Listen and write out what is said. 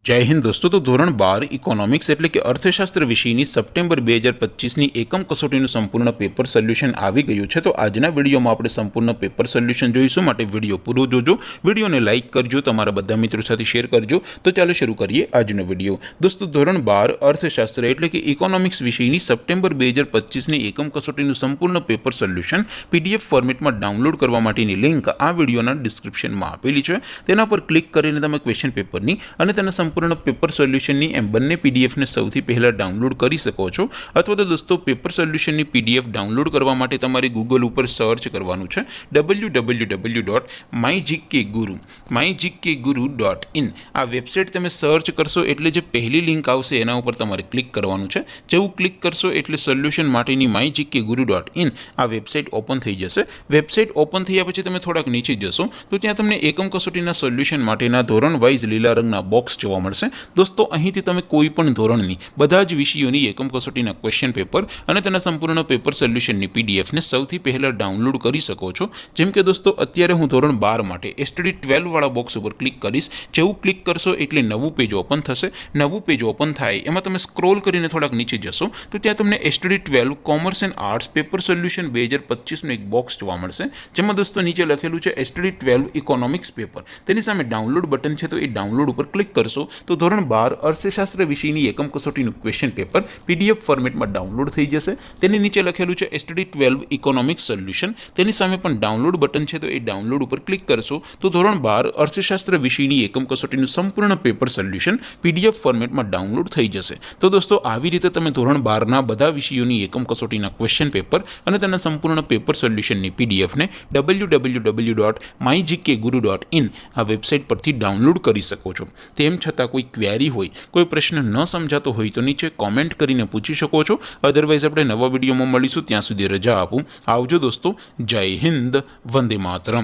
जय हिंद दोस्तों। तो धोरण 12 इकोनॉमिक्स एटले कि अर्थशास्त्र विषयनी सप्टेम्बर 2025 एकम कसोटीનું संपूर्ण पेपर सोल्यूशन આવી ગયું છે। तो આજના વિડીયોમાં આપણે સંપૂર્ણ પેપર સોલ્યુશન જોઈશું, માટે વિડીયો પૂરો જોજો, વિડીયોને લાઇક કરજો, તમારા બધા મિત્રો સાથે શેર કરજો। તો ચાલો શરૂ કરીએ આજનો વિડીયો। દોસ્તો ધોરણ 12 અર્થશાસ્ત્ર એટલે કે ઇકોનોમિક્સ વિષયની સપ્ટેમ્બર 2025 એકમ કસોટીનું સંપૂર્ણ પેપર સોલ્યુશન પીડીએફ ફોર્મેટમાં ડાઉનલોડ કરવા માટેની લિંક આ વિડીયોના ડિસ્ક્રિપ્શનમાં આપેલી છે। તેના પર ક્લિક કરીને તમે ક્વેશ્ચન પેપરની અને તેના સંपूर्ण पेपर सोल्यूशन एम बने पीडीएफ ने सौथी पहला डाउनलॉड कर सको छो। अथवा तो दोस्तों पेपर सोल्यूशन पीडीएफ डाउनलॉड करवा माटे तमारे गूगल पर सर्च करवानुं छे www.mygkguru.in आ वेबसाइट तमे सर्च करशो एटले जे पहली लिंक आवशे एना उपर तमारे क्लिक करवानुं छे। जेवुं क्लिक करशो एटले सोल्यूशन माटेनी mygkguru.in आ वेबसाइट ओपन थई जशे। वेबसाइट ओपन थया पछी तमे थोड़ाक नीचे जशो तो त्यां तमने एकम कसोटीना सोल्यूशन माटेना धोरण वाइज लीला रंगना बॉक्स जोवा मळशे। दोस्तों અહીંથી તમે કોઈ પણ ધોરણની બધા જ વિષયોની એકમ કસોટીના ક્વેશ્ચન પેપર અને તેના સંપૂર્ણ પેપર સોલ્યુશનની પીડીએફ ને સૌથી પહેલા ડાઉનલોડ કરી શકો છો। જેમ કે દોસ્તો અત્યારે હું ધોરણ 12 માટે એસટીડી 12 વાળા બોક્સ ઉપર ક્લિક કરીશ। જેવું ક્લિક કરશો એટલે નવું પેજ ઓપન થશે। નવું પેજ ઓપન થાય એમાં તમે સ્ક્રોલ કરીને થોડાક નીચે જશો તો ત્યાં તમને STD 12 commerce and arts paper solution 2025 નું એક બોક્સ જોવા મળશે, જેમાં દોસ્તો નીચે લખેલું છે એસટીડી 12 ઇકોનોમિક્સ પેપર। તેની સામે ડાઉનલોડ બટન છે, તો એ ડાઉનલોડ ઉપર ક્લિક કરશો તો ધોરણ 12 अर्थशास्त्र विषयनी एकम कसोटीનું क्वेश्चन पेपर पीडीएफ फॉर्मेट में डाउनलॉड थई जशे। तेनी नीचे लखेलुं छे एसटीडी 12 इकोनॉमिक्स सोल्यूशन, तेनी सामे पण डाउनलॉड बटन छे, तो ए डाउनलॉड पर क्लिक करशो तो धोरण 12 अर्थशास्त्र विषयनी एकम कसोटीનું संपूर्ण पेपर सोल्यूशन पीडीएफ फॉर्मेट में डाउनलॉड थई जशे। तो दोस्तों આવી રીતે તમે ધોરણ 12 ના બધા વિષયોની એકમ કસોટીના ક્વેશ્ચન પેપર અને તેના સંપૂર્ણ પેપર સોલ્યુશનની પીડીએફ ને www.mygkguru.in આ વેબસાઇટ પરથી ડાઉનલોડ કરી શકો છો। તેમ છતાં कोई क्वेरी होय, कोई प्रश्न न समझातो होय तो नीचे कॉमेंट करीने पूछी शको छो। अदरवाइज आपणे नवा विडियोमां मळीशुं, त्यां सुधी रजा आपो। आवजो दोस्तों। जय हिंद, वंदे मातरम।